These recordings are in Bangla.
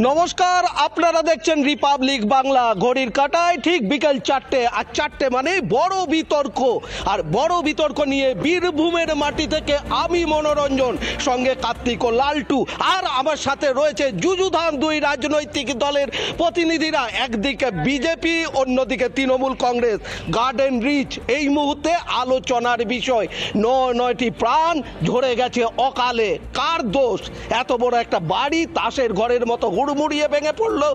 নমস্কার, আপনারা দেখছেন রিপাবলিক বাংলা। ঘড়ির কাঁটায় ঠিক বিকেল 4টে, আর 4টে মানে বড় বিতর্ক। আর বড় বিতর্ক নিয়ে বীরভূমের মাটি থেকে আমি মনোরঞ্জন, সঙ্গে কার্তিক ও লালটু, আর আমার সাথে রয়েছে যুযুধান দুই রাজনৈতিক দলের প্রতিনিধিরা। একদিকে বিজেপি, অন্যদিকে তৃণমূল কংগ্রেস। গার্ডেন রিচ এই মুহূর্তে আলোচনার বিষয়। নয়টি প্রাণ ঝরে গেছে অকালে। কার দোষ? এত বড় একটা বাড়ি তাসের ঘরের মতো হুড়মুড়িয়ে ভেঙে পড়লো।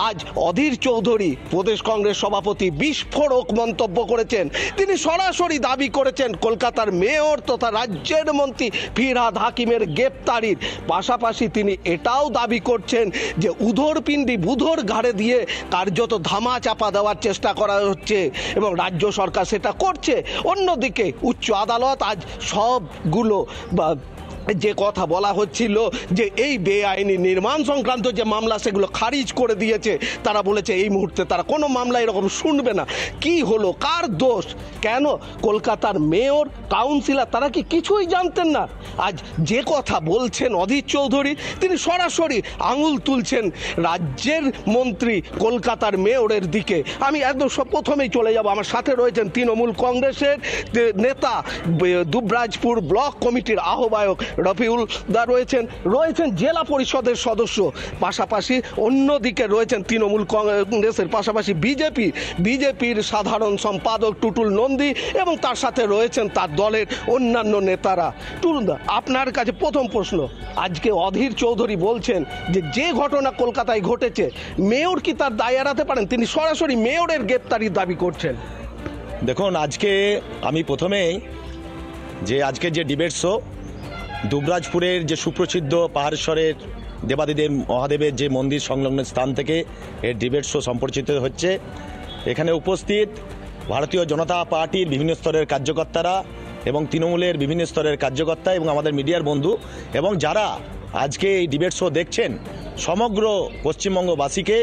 আজ অধীর চৌধুরী, প্রদেশ কংগ্রেস সভাপতি, বিস্ফোরক মন্তব্য করেছেন। তিনি সরাসরি দাবি করেছেন কলকাতার মেয়র তথা রাজ্যের মন্ত্রী ফিরহাদ হাকিমের গ্রেপ্তারির পাশাপাশি তিনি এটাও দাবি করছেন যে উধরপিণ্ডি বুধর ঘাড়ে দিয়ে কার্যত ধামা চাপা দেওয়ার চেষ্টা করা হচ্ছে এবং রাজ্য সরকার সেটা করছে। অন্যদিকে উচ্চ আদালত আজ সবগুলো যে কথা বলা হচ্ছিল যে এই বেআইনি নির্মাণ সংক্রান্ত যে মামলা সেগুলো খারিজ করে দিয়েছে। তারা বলেছে এই মুহূর্তে তারা কোনো মামলা এরকম শুনবে না। কি হলো? কার দোষ? কেন কলকাতার মেয়র, কাউন্সিলর তারা কি কিছুই জানতেন না? আজ যে কথা বলছেন অধীর চৌধুরী, তিনি সরাসরি আঙুল তুলছেন রাজ্যের মন্ত্রী কলকাতার মেয়রের দিকে। আমি একদম প্রথমেই চলে যাব। আমার সাথে রয়েছেন তৃণমূল কংগ্রেসের নেতা, দুবরাজপুর ব্লক কমিটির আহ্বায়ক রফিউল দা রয়েছেন জেলা পরিষদের সদস্য, পাশাপাশি অন্যদিকে রয়েছেন তৃণমূল কংগ্রেসের পাশাপাশি বিজেপির সাধারণ সম্পাদক টুটুল নন্দী এবং তার সাথে রয়েছেন তার দলের অন্যান্য নেতারা। টুটুল দা, আপনার কাছে প্রথম প্রশ্ন। আজকে অধীর চৌধুরী বলছেন যে ঘটনা কলকাতায় ঘটেছে মেয়র কি তার দায় এড়াতে পারেন? তিনি সরাসরি মেয়রের গ্রেপ্তারির দাবি করছেন। দেখুন, আজকে আমি প্রথমেই আজকে যে ডিবেট শো দুবরাজপুরের যে সুপ্রসিদ্ধ পাহাড়েশ্বরের দেবাদিদেব মহাদেবের যে মন্দির সংলগ্ন স্থান থেকে এর ডিবেট শো সম্প্রচারিত হচ্ছে। এখানে উপস্থিত ভারতীয় জনতা পার্টির বিভিন্ন স্তরের কার্যকর্তারা এবং তৃণমূলের বিভিন্ন স্তরের কার্যকর্তা এবং আমাদের মিডিয়ার বন্ধু এবং যারা আজকে এই ডিবেট শো দেখছেন, সমগ্র পশ্চিমবঙ্গবাসীকে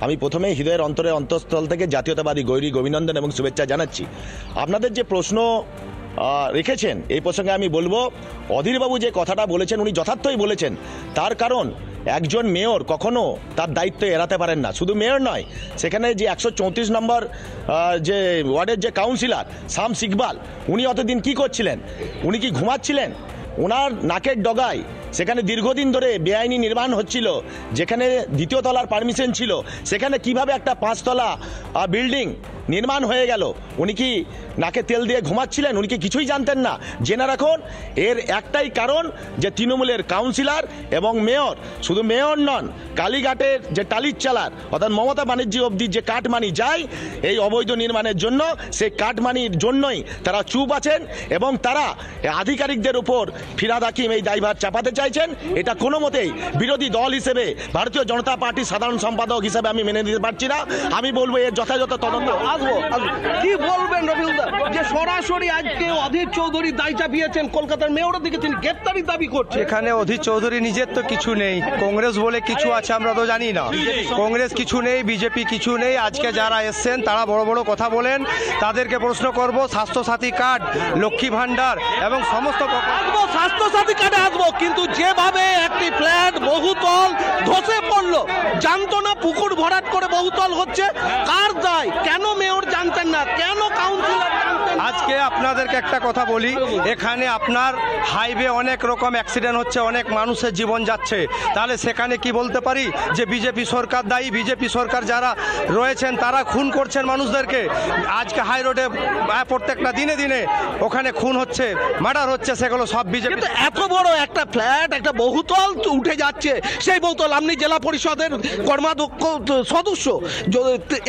আমি প্রথমে হৃদয়ের অন্তরের অন্তঃস্থল থেকে জাতীয়তাবাদী গৈরিক অভিনন্দন এবং শুভেচ্ছা জানাচ্ছি। আপনাদের যে প্রশ্ন রেখেছেন এই প্রসঙ্গে আমি বলবো, অধীরবাবু যে কথাটা বলেছেন উনি যথার্থই বলেছেন। তার কারণ একজন মেয়র কখনো তার দায়িত্ব এড়াতে পারেন না। শুধু মেয়র নয়, সেখানে যে 134 নম্বর যে ওয়ার্ডের যে কাউন্সিলর শামস ইকবাল, উনি অতদিন কি করছিলেন? উনি কি ঘুমাচ্ছিলেন? ওনার নাকের ডগায় সেখানে দীর্ঘদিন ধরে বেআইনি নির্মাণ হচ্ছিল, যেখানে দ্বিতীয় তলার পারমিশন ছিল, সেখানে কিভাবে একটা 5 তলা বিল্ডিং নির্মাণ হয়ে গেল? উনি কি নাকে তেল দিয়ে ঘুমাচ্ছিলেন? উনি কি কিছুই জানতেন না? জেনে রাখুন, এর একটাই কারণ যে তৃণমূলের কাউন্সিলর এবং মেয়র, শুধু মেয়র নন, কালীঘাটের যে টালির চালার অর্থাৎ মমতা ব্যানার্জি অবধি যে কাটমানি যায় এই অবৈধ নির্মাণের জন্য, সেই কাটমানির জন্যই তারা চুপ আছেন এবং তারা আধিকারিকদের উপর ফিরহাদ হাকিম এই দায়ভার চাপাতে চাইছেন। এটা কোনো মতেই বিরোধী দল হিসেবে, ভারতীয় জনতা পার্টির সাধারণ সম্পাদক হিসেবে আমি মেনে নিতে পারছি না। আমি বলবো এর যথাযথ তদন্ত। কি বলবেন রবিউল দা, যে সরাসরি আজকে অধীর চৌধুরী দায় চাপিয়েছেন কলকাতার মেয়রের দিকে, তিনি গ্রেপ্তারির দাবি করছেন? এখানে অধীর চৌধুরী নিজের তো কিছু নেই, কংগ্রেস বলে কিছু আছে আমরা তো জানি না। কংগ্রেস কিছু নেই, বিজেপি কিছু নেই। আজকে যারা এসছেন তারা বড় বড় কথা বলেন, তাদেরকে প্রশ্ন করব। স্বাস্থ্যসাথী কার্ড, লক্ষ্মী ভান্ডার এবং সমস্ত স্বাস্থ্যসাথী কার্ডে আসবো, কিন্তু যেভাবে একটি ফ্ল্যাট বহুতল ধসে পড়লো, জানতো না পুকুর ভরাট করে বহুতল হচ্ছে, কার দায়? কেন মেয়র জানতেন না? কেন কাউন্সিলর জানতেন? আজকে আপনাদেরকে একটা কথা বলি, এখানে আপনার হাইওয়ে অনেক রকম অ্যাক্সিডেন্ট হচ্ছে, অনেক মানুষের জীবন যাচ্ছে। তাহলে সেখানে কি বলতে পারি যে বিজেপি সরকার দায়ী? বিজেপি সরকার যারা রয়েছেন তারা খুন করছেন মানুষদেরকে। আজকে হাই রোডে প্রত্যেকটা দিনে দিনে ওখানে খুন হচ্ছে, মার্ডার হচ্ছে, সেগুলো সব বিজেপি। এত বড় একটা ফ্ল্যাট, একটা বহুতল উঠে যাচ্ছে, সেই বহুতল আপনি জেলা পরিষদের কর্মাধ্যক্ষ সদস্য,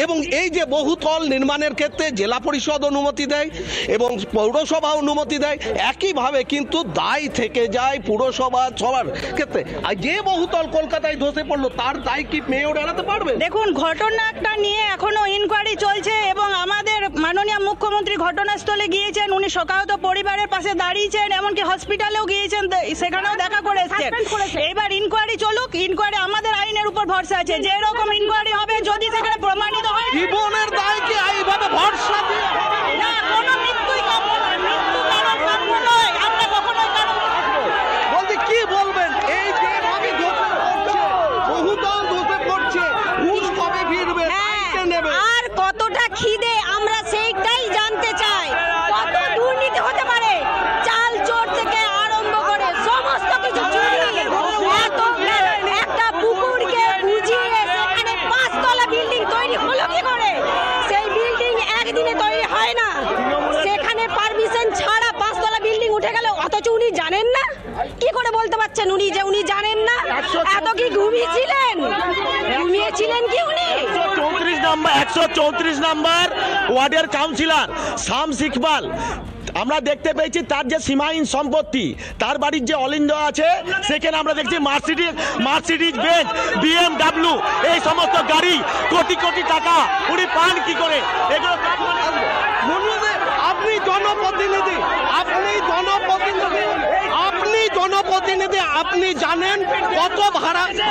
এবং এই যে বহুতল নির্মাণের ক্ষেত্রে জেলা পরিষদ অনুমতি দেয় এবং পৌরসভা অনুমতি দেয়, একইভাবে কিন্তু দায় থেকে যায় পুরসভা সবার ক্ষেত্রে। আর যে বহুতল কলকাতায় ধসে পড়লো, তার দায় কি মেয়র এড়াতে পারবে? দেখুন, ঘটনাটা নিয়ে এখনো ইনকোয়ারি চলছে এবং আমাদের মাননীয় মুখ্যমন্ত্রী ঘটনাস্থলে গিয়েছেন। উনি শোকাহত পরিবারের পাশে দাঁড়িয়েছেন, এমনকি হসপিটালেও গিয়েছেন, সেখানেও দেখা করে এসেছেন। এবার ইনকোয়ারি চলুক, ইনকোয়ারি আমাদের আইনের উপর ভরসা আছে। যেরকম ইনকোয়ারি হবে, যদি সেখানে প্রমাণিত হয়, জীবনের দায় কি এইভাবে ভরসা দিয়ে না, কোনো মৃত্যুই কাম্য নয়, মৃত্যু কারণ কাম্য নয়, আমরা কখনোই বলছি। কি বলবেন এই যেভাবে বহুতল ধসে যাচ্ছেন উনি, যে উনি জানেন না? এত কি ঘুমিয়েছিলেন কি উনি? 134 নাম্বার ওয়ার্ডের কাউন্সিলর শামস ইকবাল, আমরা দেখতে পেয়েছি তার যে সীমাহীন সম্পত্তি, তার বাড়ির যে অলিন্দ আছে সেখানে আমরা দেখছি মার্সিডিজ বেঞ্জ, BMW এই সমস্ত গাড়ি, কোটি কোটি টাকা উনি পান কি করে? এগুলো আপনি জনপ্রতিনিধি, আপনি জানেন কত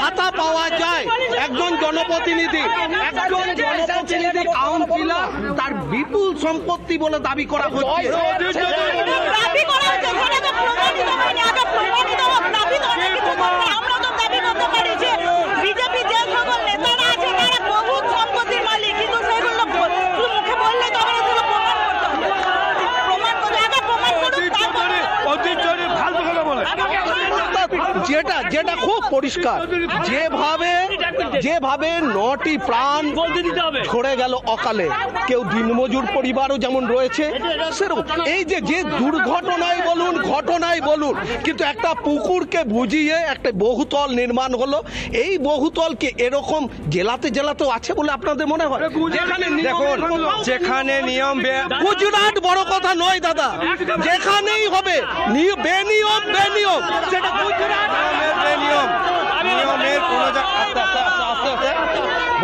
ভাতা পাওয়া যায়? একজন জনপ্রতিনিধি কাউন্সিলর তার বিপুল সম্পত্তি বলে দাবি করা হচ্ছে। দাবি করা হচ্ছে, সেটা তো প্রমাণিত হয়নি। আগে প্রমাণিত হোক, দাবি তো অনেক কিছু করবে। আমরা তো দাবি করতে পারি যে বিজেপি যে সকল নেতারা আছে তারা বহু সম্পত্তির মালিক, কিন্তু সেগুলো শুধু মুখে বললে তো হবে না, সেগুলো প্রমাণ করতে হবে। আগে প্রমাণ করুন, তারপরে যেটা খুব পরিষ্কার, যেভাবে 9টি প্রাণ ঝরে গেল অকালে, কেউ দিনমজুর পরিবারও যেমন রয়েছে সেরকম এই যে দুর্ঘটনায় বলুন, ঘটনায় বলুন, কিন্তু একটা পুকুরকে বুঝিয়ে একটা বহুতল নির্মাণ হলো। এই বহুতলকে এরকম জেলাতেও আছে বলে আপনাদের মনে হয়? দেখুন, যেখানে নিয়ম গুজরাট বড় কথা নয় দাদা, যেখানেই হবে বেনিয়ম সেটা গুজরাট নিয়মের কোনো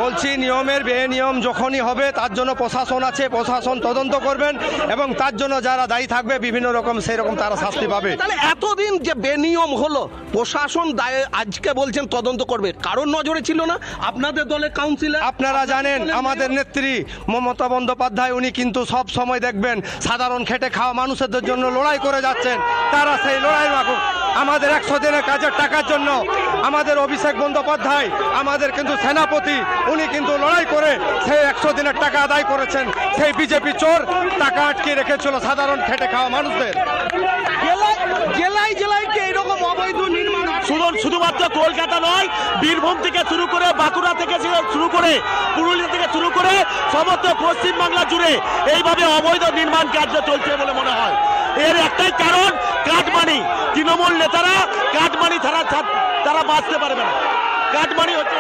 বলছি, নিয়মের বেনিয়ম যখনই হবে তার জন্য প্রশাসন আছে, প্রশাসন তদন্ত করবেন এবং তার জন্য যারা দায়ী থাকবে বিভিন্ন রকম সেই রকম তারা শাস্তি পাবে। তাহলে এতদিন যে বেনিয়ম হলো, প্রশাসন আজকে বলছেন তদন্ত করবে, কারণ নজরে ছিল না আপনাদের দলের কাউন্সিলর? আপনারা জানেন আমাদের নেত্রী মমতা বন্দ্যোপাধ্যায়, উনি কিন্তু সব সময় দেখবেন সাধারণ খেটে খাওয়া মানুষদের জন্য লড়াই করে যাচ্ছেন। তারা সেই লড়াই আমাদের 100 দিনের কাজের টাকার জন্য আমাদের অভিষেক বন্দ্যোপাধ্যায়, আমাদের কিন্তু সেনাপতি, উনি কিন্তু লড়াই করে সেই 100 দিনের টাকা আদায় করেছেন। সেই বিজেপি চোর টাকা আটকে রেখেছিল সাধারণ খেটে খাওয়া মানুষদের। জেলায় কি এরকম অবৈধ নির্মাণ? শুধুমাত্র কলকাতা নয়, বীরভূম থেকে শুরু করে, বাঁকুড়া থেকে শুরু করে, পুরুলিয়া থেকে শুরু করে সমস্ত পশ্চিমবাংলা জুড়ে এইভাবে অবৈধ নির্মাণ কার্য চলছে বলে মনে হয়। এর একটাই কারণ, কাটমানি। তৃণমূল নেতারা কাটমানি তারা বাঁচতে পারবে না। কাটমানি হচ্ছে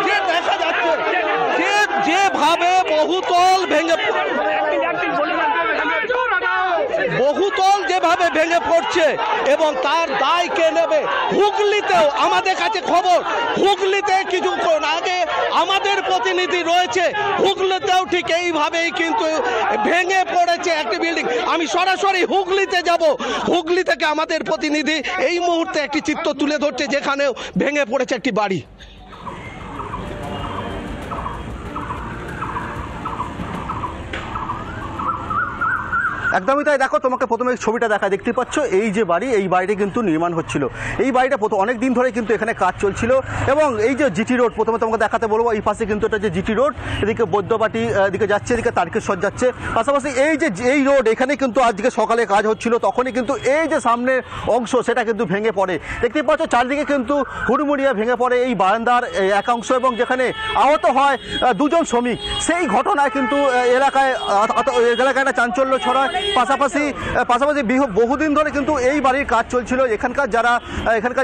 যে দেখা যাচ্ছে যেভাবে বহুতল যেভাবে ভেঙে পড়ছে এবং তার দায় কে নেবে? হুগলিতেও আমাদের কাছে খবর, হুগলিতে কিছুক্ষণ আগে আমাদের প্রতিনিধি রয়েছে, হুগলিতেও ঠিক এইভাবেই কিন্তু ভেঙে পড়েছে একটি বিল্ডিং। আমি সরাসরি হুগলিতে যাব, হুগলি থেকে আমাদের প্রতিনিধি এই মুহূর্তে একটি চিত্র তুলে ধরছে যেখানেও ভেঙে পড়েছে একটি বাড়ি। একদমই তাই। দেখো, তোমাকে প্রথমে ছবিটা দেখতে পাচ্ছ, এই যে বাড়ি, এই বাড়িটি কিন্তু নির্মাণ হচ্ছিল। এই বাড়িটা অনেক দিন ধরে কিন্তু এখানে কাজ চলছিল এবং এই যে জিটি রোড, প্রথমে তোমাকে দেখাতে বলবো, এই পাশে কিন্তু এটা যে জিটি রোড, এদিকে বৈদ্যবাটি এদিকে যাচ্ছে, এদিকে তারকেশ্বর যাচ্ছে, পাশাপাশি এই রোড, এখানে কিন্তু আজকে সকালে কাজ হচ্ছিল, তখনই কিন্তু এই যে সামনের অংশ সেটা কিন্তু ভেঙে পড়ে। দেখতে পাচ্ছ চারদিকে কিন্তু হুড়মুড়িয়ে ভেঙে পড়ে এই বারান্দার এক অংশ এবং যেখানে আহত হয় 2 জন শ্রমিক। সেই ঘটনায় কিন্তু এলাকায় একটা চাঞ্চল্য ছড়ায়। পাশাপাশি বহুদিন ধরে কিন্তু এই বাড়ির কাজ চলছিল। এখানকার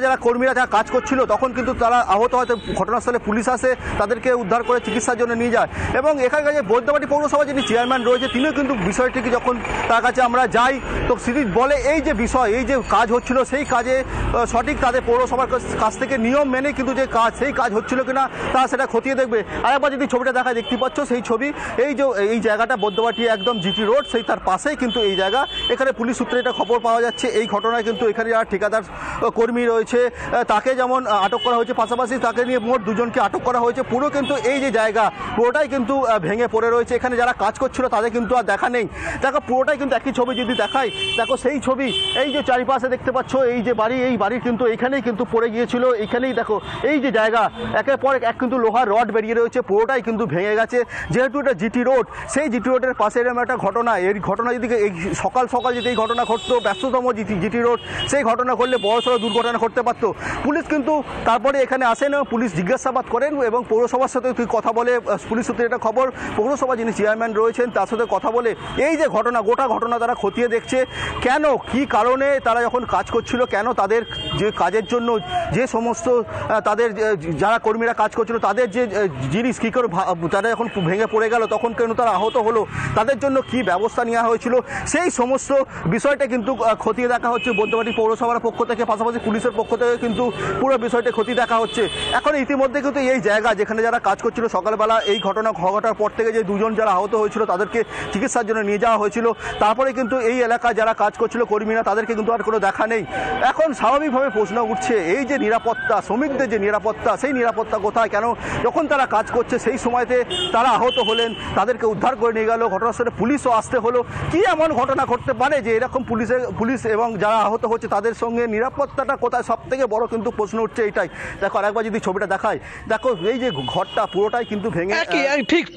যারা কর্মীরা যারা কাজ করছিল তখন কিন্তু তারা আহত হয়, ঘটনাস্থলে পুলিশ আসে, তাদেরকে উদ্ধার করে চিকিৎসার জন্য নিয়ে যায়। এবং এখানকার যে বৈদ্যবাটি পৌরসভা যিনি চেয়ারম্যান রয়েছে, তিনিও কিন্তু বিষয়টিকে যখন তার কাছে আমরা যাই, তো তিনি বলে এই যে বিষয়, এই যে কাজ হচ্ছিল সেই কাজে সঠিক তাদের পৌরসভার কাছ থেকে নিয়ম মেনে কিন্তু যে কাজ, সেই কাজ হচ্ছিল কিনা তারা সেটা খতিয়ে দেখবে। আরেকবার যদি ছবিটা দেখতে পাচ্ছ, সেই ছবি, এই জায়গাটা বৈদ্যবাটি একদম জিটি রোড, সেই তার পাশেই কিন্তু এই জায়গা। এখানে পুলিশ সূত্রে এটা খবর পাওয়া যাচ্ছে। এই ঘটনায় কিন্তু এখানে যারা ঠিকাদার কর্মী রয়েছে তাকে যেমন আটক করা হয়েছে, পাশাপাশি তাকে নিয়ে মোট 2 জনকে আটক করা হয়েছে। পুরো কিন্তু এই যে জায়গা পুরোটাই কিন্তু ভেঙে পড়ে রয়েছে। এখানে যারা কাজ করছিল তাদের কিন্তু আর দেখা নেই। দেখো, পুরোটাই কিন্তু একই ছবি যদি দেখাই, দেখো সেই ছবি, এই যে চারিপাশে দেখতে পাচ্ছ এই যে বাড়ি, এই বাড়ির কিন্তু এখানেই কিন্তু পড়ে গিয়েছিল। এইখানেই দেখো এই যে জায়গা, একের পর এক কিন্তু লোহার রড বেরিয়ে রয়েছে, পুরোটাই কিন্তু ভেঙে গেছে। যেহেতু এটা জিটি রোড, সেই জিটি রোডের পাশে এরকম একটা ঘটনা, এই ঘটনা যদি এই সকাল সকাল যদি এই ঘটনা ঘটতো, ব্যস্ততম জিটি রোড, সেই ঘটনা ঘটলে বড়সড় দুর্ঘটনা ঘটতে পারত। পুলিশ কিন্তু তারপরে এখানে আসেন, পুলিশ জিজ্ঞাসাবাদ করেন এবং পৌরসভার সাথে কথা বলে। পুলিশ সূত্রে এটা খবর, পৌরসভা যিনি চেয়ারম্যান রয়েছেন তার সাথে কথা বলে এই যে ঘটনা, গোটা ঘটনা তারা খতিয়ে দেখছে। কেন, কি কারণে তারা যখন কাজ করছিল, কেন তাদের যে কাজের জন্য যে সমস্ত তাদের যারা কর্মীরা কাজ করছিল তাদের যে জিনিস কী করে তারা যখন ভেঙে পড়ে গেল, তখন কেন তারা আহত হলো, তাদের জন্য কি ব্যবস্থা নেওয়া হয়েছিল, সেই সমস্ত বিষয়টা কিন্তু খতিয়ে দেখা হচ্ছে বৈদ্যবাটী পৌরসভার পক্ষ থেকে, পাশাপাশি পুলিশের পক্ষ থেকে কিন্তু পুরো বিষয়টা খতিয়ে দেখা হচ্ছে। এখন ইতিমধ্যে কিন্তু এই জায়গা যেখানে যারা কাজ করছিল, সকালবেলা এই ঘটনা ঘটার পর থেকে যে দুজন যারা আহত হয়েছিল তাদেরকে চিকিৎসার জন্য নিয়ে যাওয়া হয়েছিল, তারপরে কিন্তু এই এলাকায় যারা কাজ করছিল কর্মীরা, তাদেরকে কিন্তু আর কোনো দেখা নেই। এখন স্বাভাবিকভাবে প্রশ্ন উঠছে, এই যে নিরাপত্তা, শ্রমিকদের যে নিরাপত্তা, সেই নিরাপত্তা কোথায়? কেন যখন তারা কাজ করছে সেই সময়তে তারা আহত হলেন, তাদেরকে উদ্ধার করে নিয়ে গেল, ঘটনাস্থলে পুলিশও আসতে হলো। কি এমন ঘটনা ঘটতে পারে যে এরকম পুলিশ এবং যারা আহত হচ্ছে তাদের সঙ্গে নিরাপত্তাটা কোথায়? সব থেকে বড় কিন্তু প্রশ্ন উঠছে এইটাই। দেখো আরেকবার যদি ছবিটা দেখায়, দেখো এই যে ঘরটা পুরোটাই কিন্তু ভেঙে,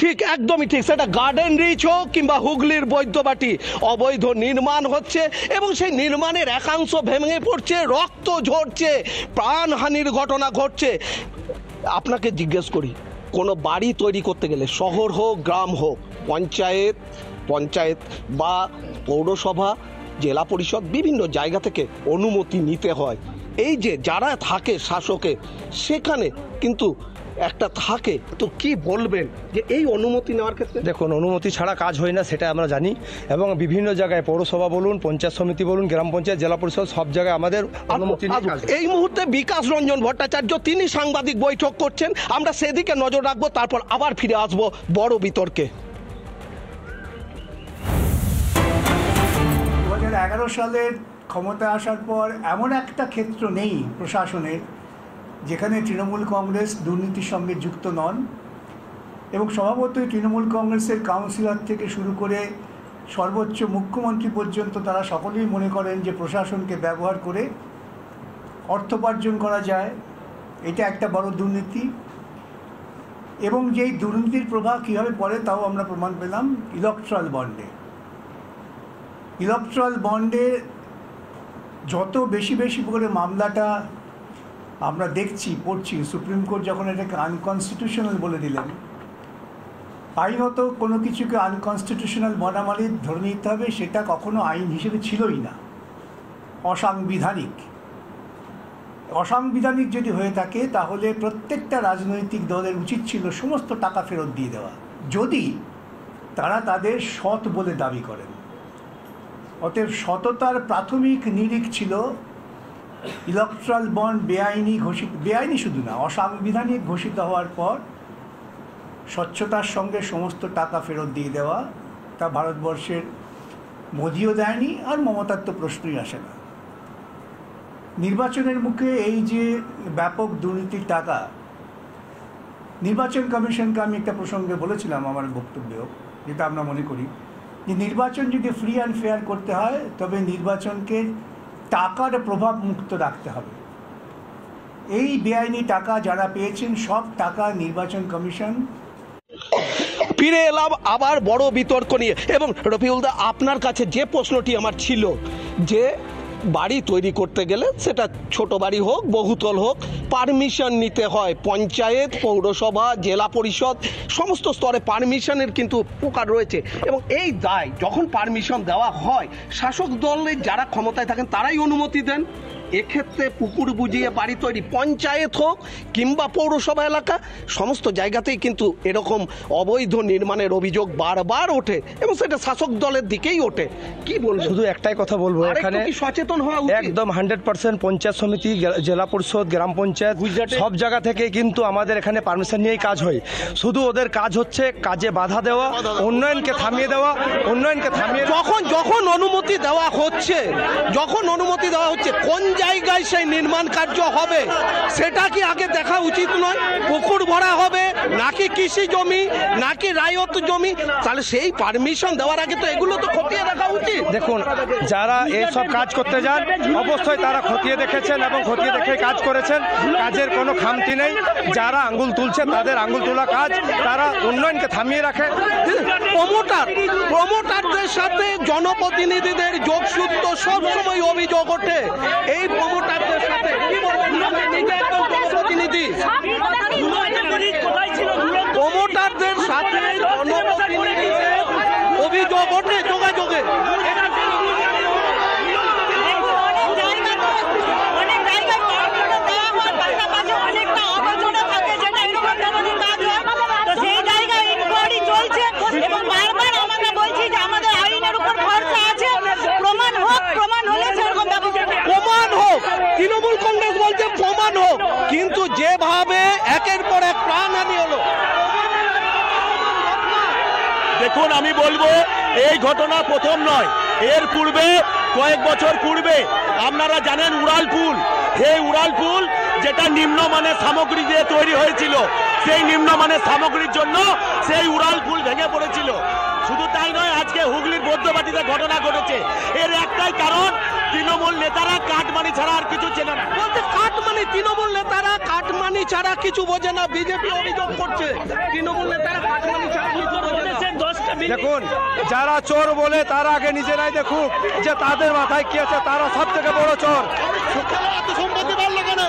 ঠিক একদমই ঠিক। সেটা গার্ডেন রিচ হোক কিংবা হুগলির বৈদ্যবাটী, অবৈধ নির্মাণ হচ্ছে এবং সেই নির্মাণের একাংশ ভেঙে পড়ছে, রক্ত ঝরছে, প্রাণহানির ঘটনা ঘটছে। আপনাকে জিজ্ঞেস করি, কোনো বাড়ি তৈরি করতে গেলে শহর হোক গ্রাম হোক, পঞ্চায়েত বা পৌরসভা, জেলা পরিষদ, বিভিন্ন জায়গা থেকে অনুমতি নিতে হয়। এই যে যারা থাকে শাসকে, সেখানে কিন্তু একটা থাকে, তো কি বলবেন যে এই অনুমতি নেওয়ার ক্ষেত্রে? দেখুন, অনুমতি ছাড়া কাজ হয় না, সেটা আমরা জানি, এবং বিভিন্ন জায়গায় পৌরসভা বলুন, পঞ্চায়েত সমিতি বলুন, গ্রাম পঞ্চায়েত, জেলা পরিষদ, সব জায়গায় আমাদের অনুমতি নিয়ে কাজ। এই মুহূর্তে বিকাশ রঞ্জন ভট্টাচার্য তিনি সাংবাদিক বৈঠক করছেন, আমরা সেদিকে নজর রাখবো, তারপর আবার ফিরে আসবো বড় বিতর্কে। 2011 সালের ক্ষমতায় আসার পর এমন একটা ক্ষেত্র নেই প্রশাসনের যেখানে তৃণমূল কংগ্রেস দুর্নীতির সঙ্গে যুক্ত নন, এবং স্বভাবতই তৃণমূল কংগ্রেসের কাউন্সিলর থেকে শুরু করে সর্বোচ্চ মুখ্যমন্ত্রী পর্যন্ত তারা সকলেই মনে করেন যে প্রশাসনকে ব্যবহার করে অর্থোপার্জন করা যায়, এটা একটা বড় দুর্নীতি। এবং যেই দুর্নীতির প্রভাব কীভাবে পড়ে তাও আমরা প্রমাণ পেলাম ইলেকট্রাল বন্ডে যত বেশি করে মামলাটা আমরা পড়ছি, সুপ্রিম কোর্ট যখন এটাকে আনকনস্টিটিউশনাল বলে দিলেন, আইনত কোনো কিছুকে আনকনস্টিটিউশনাল বলা মানে ধরে নিতে হবে সেটা কখনো আইন হিসেবে ছিলই না, অসাংবিধানিক যদি হয়ে থাকে তাহলে প্রত্যেকটা রাজনৈতিক দলের উচিত ছিল সমস্ত টাকা ফেরত দিয়ে দেওয়া, যদি তারা তাদের সৎ বলে দাবি করেন। অতএব সততার প্রাথমিক নিরিখ ছিল ইলেকট্রাল বন্ড বেআইনি শুধু না, অসাংবিধানিক ঘোষিত হওয়ার পর স্বচ্ছতার সঙ্গে সমস্ত টাকা ফেরত দিয়ে দেওয়া। তা ভারতবর্ষের মোদিও দেয়নি, আর মমতার তো প্রশ্নই আসে না। নির্বাচনের মুখে এই যে ব্যাপক দুর্নীতির টাকা, নির্বাচন কমিশনকে আমি একটা প্রসঙ্গে বলেছিলাম আমার বক্তব্যেও, যেটা আমরা মনে করি যে নির্বাচন যদি ফ্রি অ্যান্ড ফেয়ার করতে হয় তবে নির্বাচনকে টাকার প্রভাব মুক্ত রাখতে হবে। এই বেআইনি টাকা যারা পেয়েছেন সব টাকা নির্বাচন কমিশন। ফিরে এলাম আবার বড় বিতর্ক নিয়ে, এবং রফিউলদা আপনার কাছে যে প্রশ্নটি আমার ছিল, যে বাড়ি তৈরি করতে গেলে সেটা ছোট বাড়ি হোক বহুতল হোক, পারমিশন নিতে হয়, পঞ্চায়েত, পৌরসভা, জেলা পরিষদ সমস্ত স্তরে পারমিশনের কিন্তু প্রকার রয়েছে, এবং এই দায় যখন পারমিশন দেওয়া হয় শাসক দলের যারা ক্ষমতায় থাকেন তারাই অনুমতি দেন। এক্ষেত্রে পুকুর বুঝিয়ে বাড়ি তৈরি, পঞ্চায়েত হোক কিংবা পৌরসভা এলাকা, সমস্ত জায়গাতেই কিন্তু এরকম অবৈধ নির্মাণের অভিযোগ বারবার ওঠে, এবং সেটা শাসক দলের দিকেই ওঠে। কি বলবো, শুধু একটাই কথা বলবো, এখানে সচেতন হওয়া একদম 100% পঞ্চায়েত সমিতি, জেলা পরিষদ, গ্রাম পঞ্চায়েত, সব জায়গা থেকে কিন্তু আমাদের এখানে পারমিশন নিয়েই কাজ হয়। শুধু ওদের কাজ হচ্ছে কাজে বাধা দেওয়া, উন্নয়নকে থামিয়ে দেওয়া, যখন অনুমতি দেওয়া হচ্ছে কোন জায়গায় সেই নির্মাণ কার্য হবে সেটা কি আগে দেখা উচিত নয়? পুকুর ভরা হবে নাকি কৃষি জমি নাকি রায়ত জমি? তাহলে সেই পারমিশন দেওয়ার আগে তো এগুলো তো খতিয়ে দেখা উচিত। দেখুন, যারা এইসব কাজ করতে যান অবশ্যই তারা খতিয়ে দেখেছেন এবং খতিয়ে দেখে কাজ করেছেন, কাজের কোনো খামতি নেই। যারা আঙ্গুল তুলছে তাদের আঙ্গুল তোলা কাজ, তারা উন্নয়নকে থামিয়ে রাখে। প্রমোটারদের সাথে জনপ্রতিনিধিদের যোগসূত্র সবসময় অভিযোগ ওঠে। এই প্রমোটারদের সাথে কি বলবেন? নিজে একজন জনপ্রতিনিধি, প্রমোটারদের সাথে জনপ্রতিনিধিদের অভিযোগ ওঠে যোগাযোগে। তৃণমূল কংগ্রেস বলছে প্রমাণ হোক, কিন্তু যেভাবে একের পর এক প্রাণহানি হলো। দেখুন, আমি বলবো এই ঘটনা প্রথম নয়, এর পূর্বে কয়েক বছর পূর্বে আপনারা জানেন উড়ালপুল, এই উড়ালপুল যেটা নিম্নমানের সামগ্রী দিয়ে তৈরি হয়েছিল, সেই নিম্নমানের সামগ্রীর জন্য সেই উড়ালপুল ভেঙে পড়েছিল। শুধু তাই নয়, আজকে হুগলির বৈদ্যবাটিতে ঘটনা ঘটেছে। এর একটাই কারণ, তৃণমূল নেতারা কাটমানি ছাড়া আর কিছু চেনে না। বলতে কাটমানি, তৃণমূল নেতারা কাটমানি ছাড়া কিছু বোঝে না, বিজেপি অভিযোগ করছে তৃণমূল নেতারা কাটমানি ছাড়া কিছু বোঝে না। দেখুন, যারা চোর বলে তারা আগে নিজেরাই দেখুক যে তাদের মাথায় কি আছে, তারা সব থেকে বড় চোর। এত সম্পত্তি বাড়লো কেন?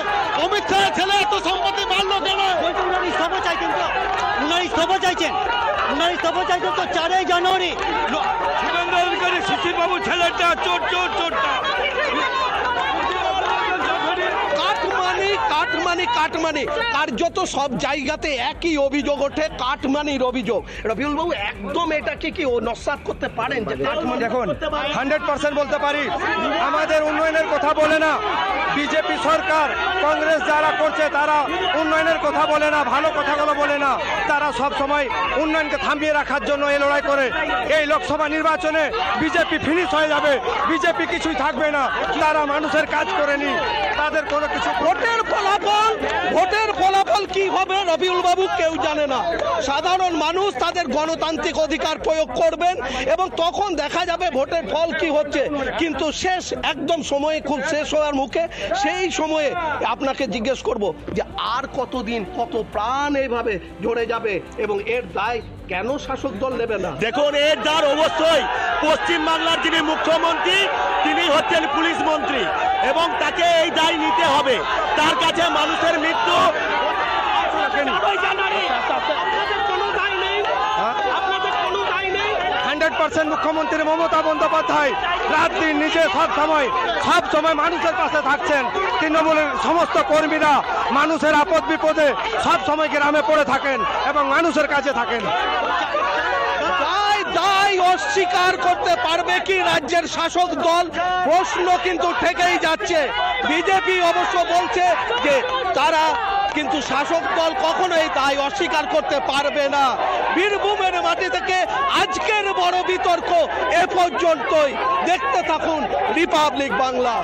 অমিত শাহের ছেলে এত সম্পত্তি বাড়লো কেন? উনার ইস্তফা চাইছেন তো, উনার ইস্তফা চাইছেন, উনার ইস্তফা চাইছেন তো 4 জানুয়ারি। শুভেন্দু অধিকারী শিশিরবাবু ছেলেটা চোর চোর চোরটা। কাটমানি কার্যত সব জায়গাতে একই অভিযোগ ওঠে, কাটমানির অভিযোগ। রবিউল বাবু, একদম এটাকে কি ও নস্যাৎ করতে পারেন যে কাটমানি? দেখুন, 100% বলতে পারি, আমাদের উন্নয়নের কথা বলে না বিজেপি সরকার। কংগ্রেস যারা করছে তারা উন্নয়নের কথা বলে না, ভালো কথাগুলো বলে না, তারা সব সময় উন্নয়নকে থামিয়ে রাখার জন্য এই লড়াই করে। এই লোকসভা নির্বাচনে বিজেপি ফিনিশ হয়ে যাবে, বিজেপি কিছুই থাকবে না, তারা মানুষের কাজ করেনি, তাদের কোনো কিছু। ভোটের ফলাফল কি হবে রবিউল বাবু কেউ জানে না। সাধারণ মানুষ তাদের গণতান্ত্রিক অধিকার প্রয়োগ করবেন এবং তখন দেখা যাবে ভোটের ফল কি হচ্ছে। কিন্তু শেষ একদম সময় খুব শেষ হওয়ার মুখে, সেই সময়ে আপনাকে জিজ্ঞেস করব যে আর কতদিন, কত প্রাণ এইভাবে ঝরে যাবে এবং এর দায় কেন শাসক দল নেবে না? দেখুন, এর দায় অবশ্যই পশ্চিমবাংলার যিনি মুখ্যমন্ত্রী তিনি হচ্ছেন পুলিশ মন্ত্রী এবং তাকে এই দায় নিতে হবে। তার কাছে মানুষের মৃত্যু 100% মুখ্যমন্ত্রী মমতা বন্দ্যোপাধ্যায় রাত দিন নিজে সব সময় মানুষের পাশে থাকছেন। তৃণমূলের সমস্ত কর্মীরা মানুষের আপদ বিপদে সব সময় গ্রামে পড়ে থাকেন এবং মানুষের কাছে থাকেন। দায় অস্বীকার করতে পারবে কি রাজ্যের শাসক দল? প্রশ্ন কিন্তু থেকেই যাচ্ছে। বিজেপি অবশ্য বলছে যে তারা, কিন্তু শাসক দল কখনোই দায় অস্বীকার করতে পারবে না। বীরভূমের মাটি থেকে আজকের বড় বিতর্ক এ পর্যন্তই। দেখতে থাকুন রিপাবলিক বাংলা।